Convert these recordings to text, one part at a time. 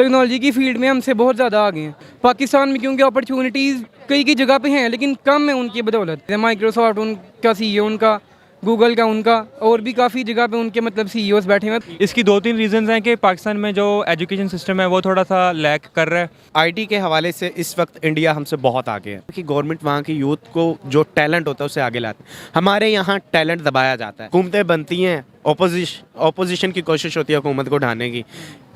Technology की field में हमसे बहुत ज़्यादा आगे हैं। पाकिस्तान में क्योंकि अपॉर्चुनिटीज़ कई की जगह पे हैं लेकिन कम है उनकी बदौलत। माइक्रोसॉफ्ट उनका सीईओ उनका, गूगल का उनका, और भी काफ़ी जगह पे उनके मतलब सीईओज़ बैठे हुए हैं। इसकी 2-3 रीज़न्स हैं कि पाकिस्तान में जो एजुकेशन सिस्टम है वो थोड़ा सा लैक कर रहा है। आईटी के हवाले से इस वक्त इंडिया हमसे बहुत आगे है कि गवर्नमेंट वहाँ की यूथ को जो टैलेंट होता है उसे आगे लाते हैं। हमारे यहाँ टैलेंट दबाया जाता है, हुकूमतें बनती हैं, ऑपोजिशन की कोशिश होती है हुकूमत को ढाने की,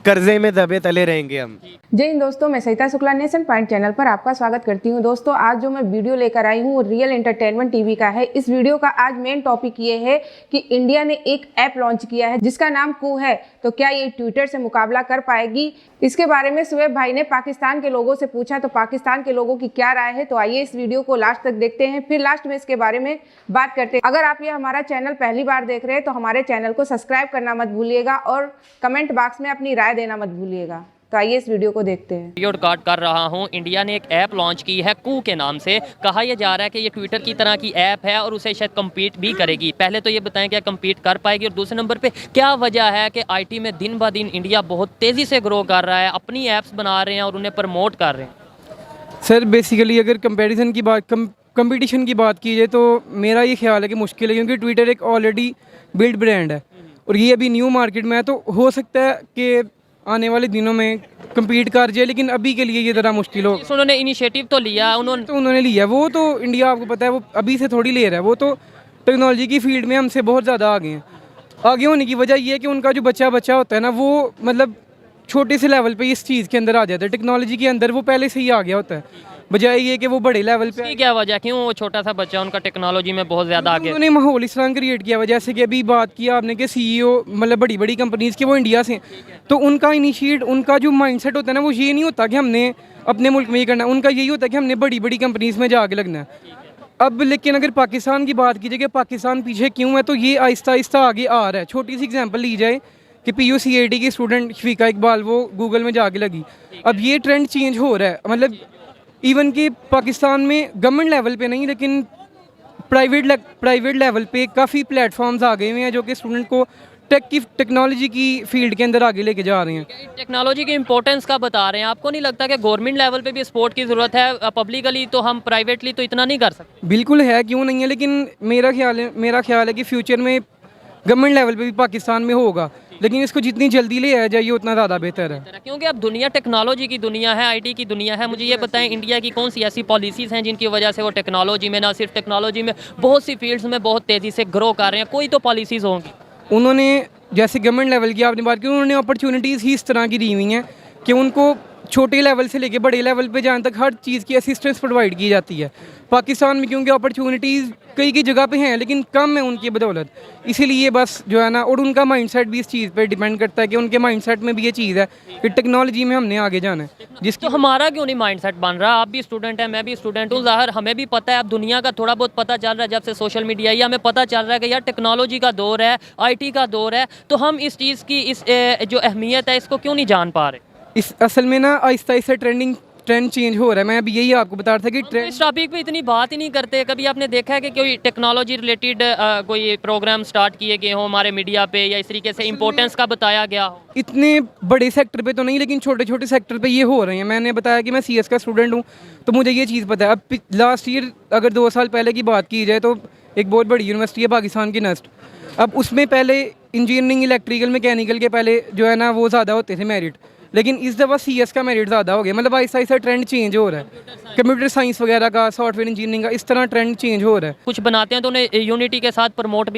कर्जे में दबे तले रहेंगे हम। जय हिंद दोस्तों, मैं सहिता शुक्ला नेशन पॉइंट चैनल पर आपका स्वागत करती हूं। दोस्तों, आज जो मैं वीडियो लेकर आई हूं वो रियल एंटरटेनमेंट टीवी का है। इस वीडियो का आज मेन टॉपिक ये है कि इंडिया ने एक ऐप लॉन्च किया है जिसका नाम कू है। तो क्या ये ट्विटर से मुकाबला कर पाएगी? इसके बारे में सुएब भाई ने पाकिस्तान के लोगों से पूछा, तो पाकिस्तान के लोगों की क्या राय है। तो आइए इस वीडियो को लास्ट तक देखते हैं, फिर लास्ट में इसके बारे में बात करते हैं। अगर आप ये हमारा चैनल पहली बार देख रहे हैं तो हमारे चैनल को सब्सक्राइब करना मत भूलिएगा और कमेंट बॉक्स में अपनी राय देना मत भूलिएगा। तो आइए इस वीडियो को देखते हैं। वीडियो रिकॉर्ड कर रहा हूं। इंडिया ने एक ऐप लॉन्च की है कू के नाम से। कहा यह जा रहा है कि ये ट्विटर की तरह की ऐप है और उसे शायद कम्पीट भी करेगी। पहले तो ये बताएं क्या कम्पीट कर पाएगी, और दूसरे नंबर पे क्या वजह है कि आईटी में दिन ब दिन इंडिया बहुत तेज़ी से ग्रो कर रहा है, अपनी ऐप्स बना रहे हैं और उन्हें प्रमोट कर रहे हैं। सर बेसिकली अगर कंपैरिजन की बात कंपटीशन की बात की जाए तो मेरा ये ख्याल है कि मुश्किल है, क्योंकि ट्विटर एक ऑलरेडी बिल्ड ब्रांड है और ये अभी न्यू मार्केट में है। तो हो सकता है कि आने वाले दिनों में कम्पीट कर जाए, लेकिन अभी के लिए ये ज़रा मुश्किल हो। उन्होंने इनिशिएटिव तो लिया, उन्होंने लिया, वो तो इंडिया आपको पता है वो अभी से थोड़ी ले रहा है। वो तो टेक्नोलॉजी की फील्ड में हमसे बहुत ज़्यादा आगे हैं। आगे होने की वजह ये है कि उनका जो बच्चा होता है ना, वो मतलब छोटे से लेवल पे इस चीज़ के अंदर आ जाता है। टेक्नोलॉजी के अंदर वो पहले से ही आ गया होता है, बजाय ये कि वो बड़े लेवल पे। क्या वजह, क्यों वो छोटा सा बच्चा उनका टेक्नोलॉजी में बहुत ज़्यादा आगे? उन्होंने माहौल इस तरह क्रिएट किया हुआ, जैसे कि अभी बात किया आपने कि सीईओ मतलब बड़ी बड़ी कंपनीज़ के वो इंडिया से, तो उनका इनिशिएट उनका जो माइंडसेट होता है ना, वो ये नहीं होता कि हमने अपने मुल्क में ये करना है। उनका यही होता है कि हमने बड़ी बड़ी कंपनीज़ में जाके लगना है। अब लेकिन अगर पाकिस्तान की बात कीजिए कि पाकिस्तान पीछे क्यों है, तो ये आहिस्ता आहिस्ता आगे आ रहा है। छोटी सी एग्जांपल ली जाए कि PUCAT की स्टूडेंट शफीका इकबाल वो गूगल में जाके लगी। अब ये ट्रेंड चेंज हो रहा है, मतलब इवन कि पाकिस्तान में गवर्नमेंट लेवल पे नहीं लेकिन प्राइवेट लेवल पे काफ़ी प्लेटफॉर्म्स आ गए हुए हैं जो कि स्टूडेंट को टेक्नोलॉजी की फील्ड के अंदर आगे लेके जा रहे हैं। टेक्नोलॉजी की इंपॉर्टेंस का बता रहे हैं। आपको नहीं लगता कि गवर्नमेंट लेवल पे भी सपोर्ट की ज़रूरत है? पब्लिकली तो हम, प्राइवेटली तो इतना नहीं कर सकते। बिल्कुल है, क्यों नहीं है, लेकिन मेरा ख्याल है कि फ्यूचर में गवर्नमेंट लेवल पे भी पाकिस्तान में होगा, लेकिन इसको जितनी जल्दी ले आया जाइए उतना ज़्यादा बेहतर है। क्योंकि अब दुनिया टेक्नोलॉजी की दुनिया है, आईटी की दुनिया है। मुझे ये बताएं, इंडिया की कौन सी ऐसी पॉलिसीज़ हैं जिनकी वजह से वो टेक्नोलॉजी में, ना सिर्फ टेक्नोलॉजी में, बहुत सी फील्ड्स में बहुत तेज़ी से ग्रो कर रहे हैं? कोई तो पॉलिसीज़ होंगी। उन्होंने जैसे गवर्नमेंट लेवल की आपने बात की, उन्होंने अपॉर्चुनिटीज़ ही इस तरह की दी हुई हैं कि उनको छोटे लेवल से लेके बड़े लेवल पे जाने तक हर चीज़ की असिस्टेंस प्रोवाइड की जाती है। पाकिस्तान में क्योंकि अपॉर्चुनिटीज़ कई की जगह पे हैं लेकिन कम है उनकी बदौलत, इसीलिए बस जो है ना, और उनका माइंडसेट भी इस चीज़ पे डिपेंड करता है कि उनके माइंडसेट में भी ये चीज़ है कि टेक्नोलॉजी में हमने आगे जाना है। तो हमारा क्यों नहीं माइंडसेट बन रहा? आप भी स्टूडेंट हैं, मैं भी स्टूडेंट हूँ, ज़ाहिर हमें भी पता है। अब दुनिया का थोड़ा बहुत पता चल रहा है, जब से सोशल मीडिया या हमें पता चल रहा है कि यार टेक्नोलॉजी का दौर है, आईटी का दौर है, तो हम इस चीज़ की इस जो अहमियत है इसको क्यों नहीं जान पा रहे? इस असल में ना आहिस्ता आहिस्ता ट्रेंड चेंज हो रहा है। मैं अभी यही आपको बता रहा था कि ट्रेंड, इस टॉपिक पे इतनी बात ही नहीं करते। कभी आपने देखा है कि कोई टेक्नोलॉजी रिलेटेड कोई प्रोग्राम स्टार्ट किए गए हो हमारे मीडिया पे, या इस तरीके से इंपॉर्टेंस का बताया गया हो? इतने बड़े सेक्टर पे तो नहीं, लेकिन छोटे छोटे सेक्टर पे ये हो रहे हैं। मैंने बताया कि मैं CS का स्टूडेंट हूँ, तो मुझे ये चीज़ पता है। अब लास्ट ईयर अगर 2 साल पहले की बात की जाए तो एक बहुत बड़ी यूनिवर्सिटी है पाकिस्तान की, NUST। अब उसमें पहले इंजीनियरिंग, इलेक्ट्रिकल, मैकेनिकल के पहले जो है ना वो ज़्यादा होते थे मेरिट, लेकिन इस दफ़ा CS का मेरिट ज़्यादा हो गया। मतलब आहिस्ता आहिस्ता ट्रेंड चेंज हो रहा है। कंप्यूटर साइंस वगैरह का, सॉफ्टवेयर इंजीनियरिंग का, इस तरह ट्रेंड चेंज हो रहा है। कुछ बनाते हैं तो उन्हें यूनिटी के साथ प्रमोट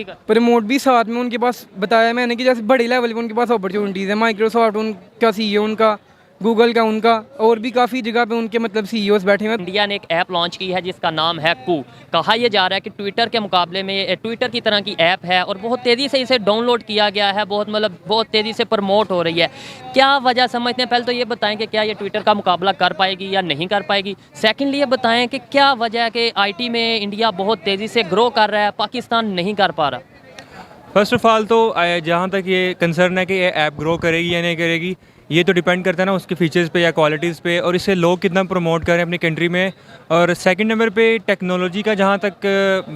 भी साथ में उनके पास बताया मैंने कि जैसे बड़े लेवल पे उनके पास अपॉर्चुनिटीज़ है। माइक्रोसॉफ्ट उनका सीईओ उनका, गूगल का उनका, और भी काफ़ी जगह पे उनके मतलब सीईओज़ बैठे हुए हैं। इंडिया ने एक ऐप लॉन्च की है जिसका नाम है कू। कहा यह जा रहा है कि ट्विटर के मुकाबले में ट्विटर की तरह की ऐप है और बहुत तेज़ी से इसे डाउनलोड किया गया है, बहुत तेज़ी से प्रमोट हो रही है। क्या वजह समझते हैं? पहले तो ये बताएं कि क्या ये ट्विटर का मुकाबला कर पाएगी या नहीं कर पाएगी। सेकेंडली ये बताएं कि क्या वजह है कि आईटी में इंडिया बहुत तेज़ी से ग्रो कर रहा है, पाकिस्तान नहीं कर पा रहा? फर्स्ट ऑफ ऑल तो जहाँ तक ये कंसर्न है कि ये ऐप ग्रो करेगी या नहीं करेगी, ये तो डिपेंड करता है ना उसके फीचर्स पे या क्वालिटीज़ पे, और इसे लोग कितना प्रमोट करें अपनी कंट्री में। और सेकंड नंबर पे टेक्नोलॉजी का जहाँ तक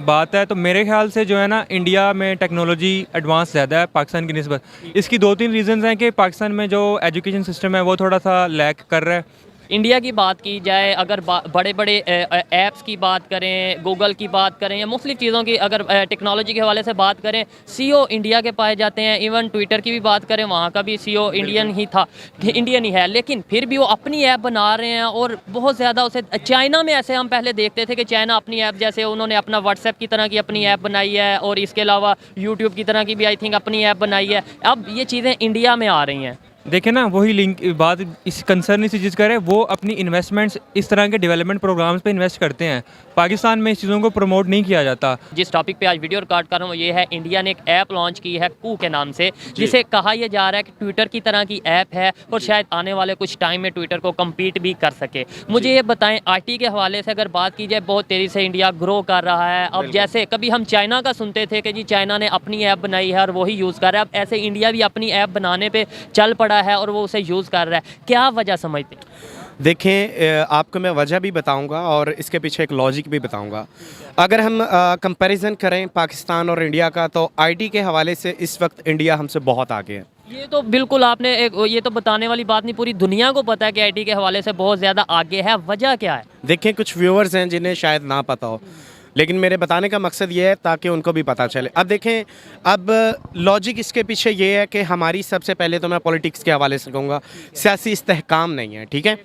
बात है, तो मेरे ख्याल से जो है ना, इंडिया में टेक्नोलॉजी एडवांस ज़्यादा है पाकिस्तान की निस्बत। इसकी 2-3 रीज़न्स हैं कि पाकिस्तान में जो एजुकेशन सिस्टम है वो थोड़ा सा लैक कर रहा है। इंडिया की बात की जाए, अगर बड़े बड़े ऐप्स की बात करें, गूगल की बात करें या मुख्तलिफ चीज़ों की अगर टेक्नोलॉजी के हवाले से बात करें, सीईओ इंडिया के पाए जाते हैं। इवन ट्विटर की भी बात करें, वहाँ का भी सीईओ इंडियन ही था, इंडियन ही है, लेकिन फिर भी वो अपनी ऐप बना रहे हैं और बहुत ज़्यादा उसे। चाइना में ऐसे हम पहले देखते थे कि चाइना अपनी ऐप, जैसे उन्होंने अपना व्हाट्सएप की तरह की अपनी ऐप बनाई है और इसके अलावा यूट्यूब की तरह की भी आई थिंक अपनी ऐप बनाई है। अब ये चीज़ें इंडिया में आ रही हैं। देखें ना, वही लिंक बात इस कंसर्न इसी चीज़ करे, वो अपनी इन्वेस्टमेंट्स इस तरह के डेवलपमेंट प्रोग्राम्स पे इन्वेस्ट करते हैं। पाकिस्तान में इस चीज़ों को प्रमोट नहीं किया जाता। जिस टॉपिक पे आज वीडियो रिकॉर्ड कर रहा हूँ ये है, इंडिया ने एक ऐप लॉन्च की है कू के नाम से, जिसे कहा यह जा रहा है कि ट्विटर की तरह की ऐप है और शायद आने वाले कुछ टाइम में ट्विटर को कम्पीट भी कर सके। मुझे ये बताएं, आईटी के हवाले से अगर बात की जाए, बहुत तेज़ी से इंडिया ग्रो कर रहा है। अब जैसे कभी हम चाइना का सुनते थे कि जी चाइना ने अपनी ऐप बनाई है और वही यूज़ कर रहा है, अब ऐसे इंडिया भी अपनी ऐप बनाने पर चल पड़ा है और वो उसे यूज़ कर रहा है। क्या वजह समझते हैं? देखें, आपको मैं वजह भी बताऊंगा और इसके पीछे एक लॉजिक भी बताऊंगा। अगर हम कंपैरिजन करें पाकिस्तान और इंडिया का, तो आईटी के हवाले से इस वक्त इंडिया हमसे बहुत आगे है। ये तो बिल्कुल आपने ये तो बताने वाली बात नहीं, पूरी दुनिया को पता है कि आईटी के हवाले से बहुत ज़्यादा आगे है। वजह क्या है? देखें, कुछ व्यूअर्स हैं जिन्हें शायद ना पता हो, लेकिन मेरे बताने का मकसद ये है ताकि उनको भी पता चले। अब देखें, अब लॉजिक इसके पीछे ये है कि हमारी, सबसे पहले तो मैं पॉलिटिक्स के हवाले से कहूँगा, सियासी इस्तेहकाम नहीं है, ठीक है,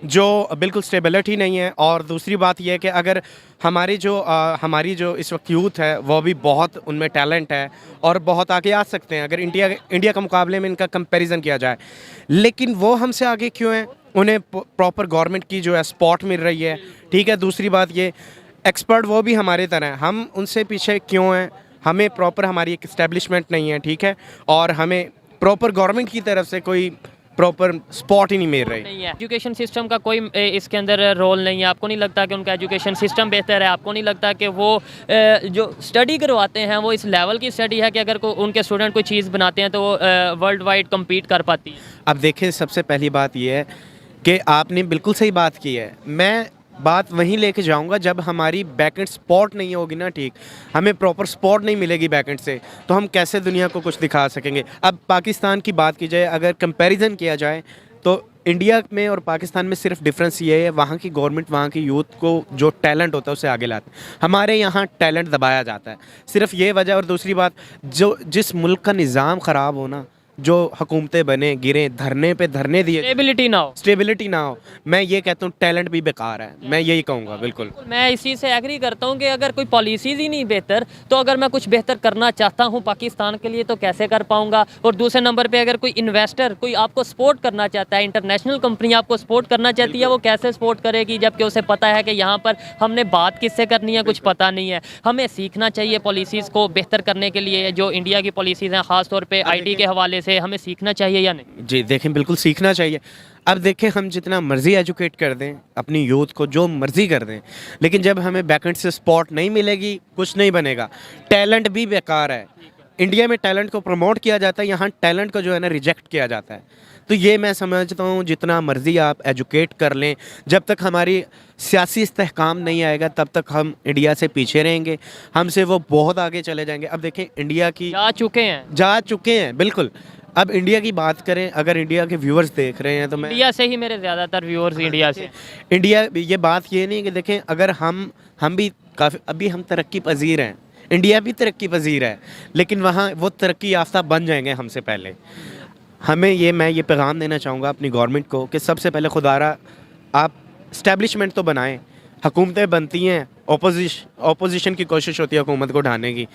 जो बिल्कुल स्टेबिलिटी नहीं है। और दूसरी बात यह है कि अगर हमारी जो इस वक्त यूथ है वो भी बहुत, उनमें टैलेंट है और बहुत आगे आ सकते हैं अगर इंडिया के मुकाबले में इनका कंपैरिजन किया जाए। लेकिन वो हमसे आगे क्यों हैं? उन्हें प्रॉपर गवर्नमेंट की जो है सपोर्ट मिल रही है, ठीक है। दूसरी बात ये, एक्सपर्ट वो भी हमारे तरह हैं, हम उनसे पीछे क्यों हैं? हमें प्रॉपर, हमारी एक इस्टेब्लिशमेंट नहीं है, ठीक है, और हमें प्रॉपर गवर्नमेंट की तरफ से कोई प्रॉपर स्पॉट ही नहीं मिल रही। नहीं है एजुकेशन सिस्टम का कोई इसके अंदर रोल नहीं है। आपको नहीं लगता कि उनका एजुकेशन सिस्टम बेहतर है? आपको नहीं लगता कि वो जो स्टडी करवाते हैं वो इस लेवल की स्टडी है कि अगर उनके स्टूडेंट कोई चीज़ बनाते हैं तो वर्ल्ड वाइड कम्पीट कर पाती है? अब देखें, सबसे पहली बात यह है कि आपने बिल्कुल सही बात की है। मैं बात वहीं लेके जाऊंगा, जब हमारी बैकएंड सपोर्ट नहीं होगी ना, ठीक, हमें प्रॉपर सपोर्ट नहीं मिलेगी बैकएंड से, तो हम कैसे दुनिया को कुछ दिखा सकेंगे। अब पाकिस्तान की बात की जाए, अगर कंपैरिजन किया जाए, तो इंडिया में और पाकिस्तान में सिर्फ डिफरेंस ये है, वहाँ की गवर्नमेंट वहाँ की यूथ को जो टैलेंट होता है उसे आगे लाते हैं। हमारे यहाँ टैलेंट दबाया जाता है, सिर्फ ये वजह। और दूसरी बात, जो जिस मुल्क का निज़ाम ख़राब हो ना, जो हुकूमतें बने गिरे, धरने पे धरने दिए, स्टेबिलिटी ना हो, मैं ये कहता हूँ टैलेंट भी बेकार है। मैं यही कहूँगा। बिल्कुल मैं इस चीज़ से एग्री करता हूँ कि अगर कोई पॉलिसीज़ ही नहीं बेहतर, तो अगर मैं कुछ बेहतर करना चाहता हूँ पाकिस्तान के लिए तो कैसे कर पाऊँगा? और दूसरे नंबर पे अगर कोई इन्वेस्टर कोई आपको सपोर्ट करना चाहता है, इंटरनेशनल कंपनी आपको सपोर्ट करना चाहती है, वो कैसे सपोर्ट करेगी जबकि उसे पता है कि यहाँ पर हमने बात किससे करनी है, कुछ पता नहीं है। हमें सीखना चाहिए पॉलिसीज़ को बेहतर करने के लिए, जो इंडिया की पॉलिसीज़ हैं ख़ासतौर पर आई के हवाले से, हमें सीखना चाहिए या नहीं? जी देखें, बिल्कुल सीखना चाहिए। अब देखें, हम जितना मर्जी एजुकेट कर दें अपनी यूथ को, जो मर्जी कर दें, लेकिन जब हमें बैकएंड से सपोर्ट नहीं मिलेगी, कुछ नहीं बनेगा। टैलेंट भी बेकार है। इंडिया में टैलेंट को प्रमोट किया जाता है, यहाँ टैलेंट को जो है ना रिजेक्ट किया जाता है। तो ये मैं समझता हूँ, जितना मर्जी आप एजुकेट कर लें, जब तक हमारी सियासी इस्तेहकाम नहीं आएगा तब तक हम इंडिया से पीछे रहेंगे, हमसे वो बहुत आगे चले जाएंगे। अब देखें, इंडिया की जा चुके हैं बिल्कुल। अब इंडिया की बात करें, अगर इंडिया के व्यूअर्स देख रहे हैं तो मैं इंडिया से ही, मेरे ज़्यादातर व्यूअर्स इंडिया से। इंडिया, ये बात ये नहीं कि देखें, अगर हम भी काफ़ी, अभी हम तरक्की पजीर हैं, इंडिया भी तरक्की पजीर है, लेकिन वहाँ वो तरक्की याफ्ता बन जाएंगे हमसे पहले। मैं ये पैगाम देना चाहूँगा अपनी गवर्नमेंट को कि सबसे पहले खुदारा आप इस्टेब्लिशमेंट तो बनाएं। हुकूमतें बनती हैं, ओपोजिशन की कोशिश होती है हुकूमत को ढाने की,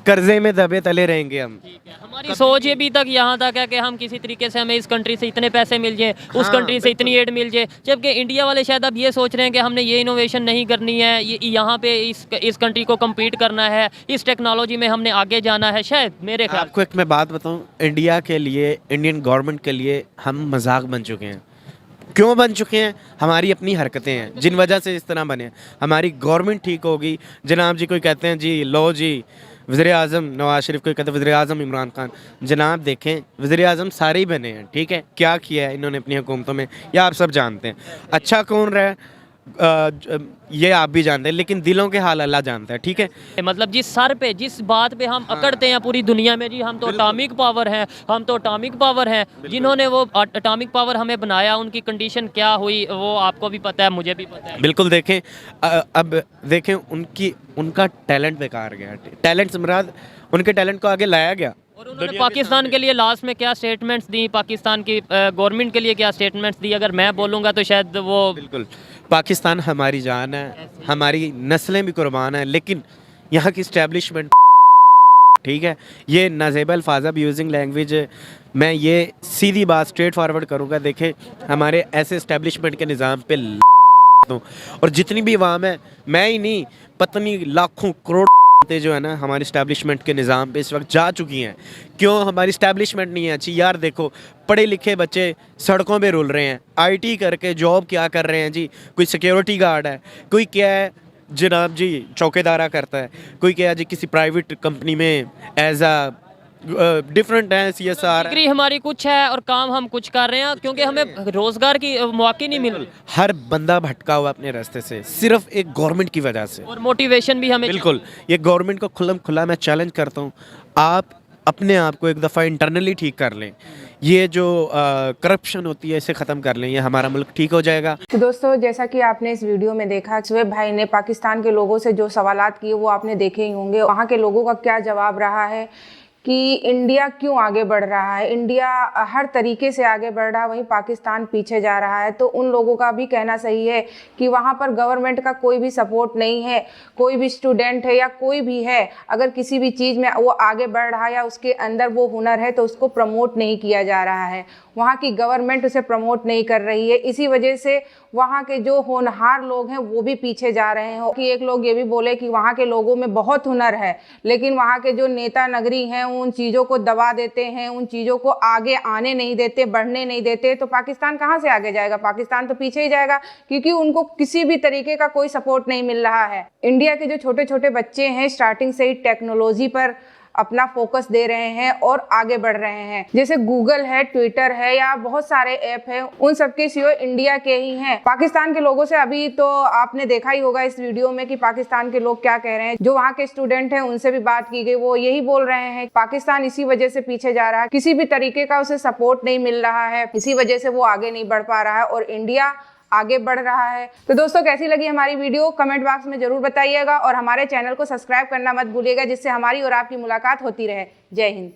कर्जे में दबे तले रहेंगे हम। हमारी सोच ये भी तक यहाँ तक है कि हम किसी तरीके से, हमें इस कंट्री से इतने पैसे मिल जाए, उस कंट्री से इतनी एड मिल जाए, जबकि इंडिया वाले शायद अब ये सोच रहे हैं कि हमने ये इनोवेशन नहीं करनी है, ये यहाँ पे इस कंट्री को कम्पीट करना है, इस टेक्नोलॉजी में हमने आगे जाना है। शायद मेरे ख्याल आपको एक मैं बात बताऊँ, इंडिया के लिए, इंडियन गवर्नमेंट के लिए हम मजाक बन चुके हैं। क्यों बन चुके हैं? हमारी अपनी हरकतें हैं जिन वजह से इस तरह बने। हमारी गवर्नमेंट ठीक होगी, जनाब जी कोई कहते हैं जी लो जी वज़ीर आज़म नवाज शरीफ को कहते हैं वज़ीर आज़म इमरान खान। जनाब देखें वज़ीर आज़म सारे ही बने हैं, ठीक है, क्या किया है इन्होंने अपनी हुकूमतों में या आप सब जानते हैं। अच्छा कौन रहा है ये आप भी जानते हैं, लेकिन दिलों के हाल अल्लाह जानता है, ठीक है। मतलब जिस सर पे जिस बात पे हम अकड़ते हैं पूरी दुनिया में जी, हम तो अटामिक पावर हैं, हम तो अटामिक पावर हैं। जिन्होंने वो अटामिक पावर हमें बनाया उनकी कंडीशन क्या हुई वो आपको भी पता है, मुझे भी पता है। बिल्कुल देखें अब देखें उनका टैलेंट बेकार गया। टैलेंट से मुराद उनके टैलेंट को आगे लाया गया। और उन्होंने पाकिस्तान के लिए लास्ट में क्या स्टेटमेंट्स दी, पाकिस्तान की गवर्नमेंट के लिए क्या स्टेटमेंट्स दी, अगर मैं बोलूँगा तो शायद वो बिल्कुल पाकिस्तान हमारी जान है, हमारी नस्लें भी कुर्बान हैं, लेकिन यहाँ की इस्टेब्लिशमेंट, ठीक है, ये नाजेबा अल्फाज अब यूजिंग लैंग्वेज, मैं ये सीधी बात स्ट्रेट फॉरवर्ड करूँगा। देखें हमारे ऐसे इस्टेब्लिशमेंट के निज़ाम पे और जितनी भी अवाम है, मैं ही नहीं पत्नी लाखों करोड़ जो है ना हमारे इस्टेब्लिशमेंट के निज़ाम पे इस वक्त जा चुकी हैं। क्यों हमारी इस्टेब्लिशमेंट नहीं है अच्छी? यार देखो पढ़े लिखे बच्चे सड़कों पे रुल रहे हैं, आईटी करके जॉब क्या कर रहे हैं जी, कोई सिक्योरिटी गार्ड है, कोई क्या है जनाब जी चौकीदारा करता है, कोई क्या है जी किसी प्राइवेट कंपनी में एज आ डिफरेंट है, CSR डिग्री हमारी कुछ है और काम हम कुछ कर रहे हैं क्योंकि हमें रोजगार की मौके नहीं मिल रही हर बंदा भटका हुआ अपने रास्ते से सिर्फ एक गवर्नमेंट की वजह से। और मोटिवेशन भी हमें बिल्कुल ये गवर्नमेंट को खुल्लम खुला मैं चैलेंज करता हूँ, आप अपने आप को एक दफ़ा इंटरनली ठीक कर लें, ये जो करप्शन होती है इसे ख़त्म कर लें, ये हमारा मुल्क ठीक हो जाएगा। तो दोस्तों जैसा कि आपने इस वीडियो में देखा, शुएब भाई ने पाकिस्तान के लोगों से जो सवालात किए वो आपने देखे ही होंगे। वहाँ के लोगों का क्या जवाब रहा है कि इंडिया क्यों आगे बढ़ रहा है, इंडिया हर तरीके से आगे बढ़ रहा है, वहीं पाकिस्तान पीछे जा रहा है। तो उन लोगों का भी कहना सही है कि वहाँ पर गवर्नमेंट का कोई भी सपोर्ट नहीं है, कोई भी स्टूडेंट है या कोई भी है, अगर किसी भी चीज़ में वो आगे बढ़ रहा है या उसके अंदर वो हुनर है तो उसको प्रमोट नहीं किया जा रहा है। वहाँ की गवर्नमेंट उसे प्रमोट नहीं कर रही है। इसी वजह से वहाँ के जो होनहार लोग हैं वो भी पीछे जा रहे हैं। कि एक लोग ये भी बोले कि वहाँ के लोगों में बहुत हुनर है, लेकिन वहाँ के जो नेता नगरी हैं उन चीज़ों को दबा देते हैं, उन चीज़ों को आगे आने नहीं देते, बढ़ने नहीं देते। तो पाकिस्तान कहाँ से आगे जाएगा? पाकिस्तान तो पीछे ही जाएगा, क्योंकि उनको किसी भी तरीके का कोई सपोर्ट नहीं मिल रहा है। इंडिया के जो छोटे छोटे बच्चे हैं स्टार्टिंग से ही टेक्नोलॉजी पर अपना फोकस दे रहे हैं और आगे बढ़ रहे हैं। जैसे गूगल है, ट्विटर है या बहुत सारे ऐप हैं, उन सबके सीईओ इंडिया के ही हैं। पाकिस्तान के लोगों से अभी तो आपने देखा ही होगा इस वीडियो में कि पाकिस्तान के लोग क्या कह रहे हैं। जो वहाँ के स्टूडेंट हैं उनसे भी बात की गई, वो यही बोल रहे हैं पाकिस्तान इसी वजह से पीछे जा रहा है, किसी भी तरीके का उसे सपोर्ट नहीं मिल रहा है, इसी वजह से वो आगे नहीं बढ़ पा रहा है और इंडिया आगे बढ़ रहा है। तो दोस्तों कैसी लगी हमारी वीडियो कमेंट बॉक्स में जरूर बताइएगा और हमारे चैनल को सब्सक्राइब करना मत भूलिएगा, जिससे हमारी और आपकी मुलाकात होती रहे। जय हिंद।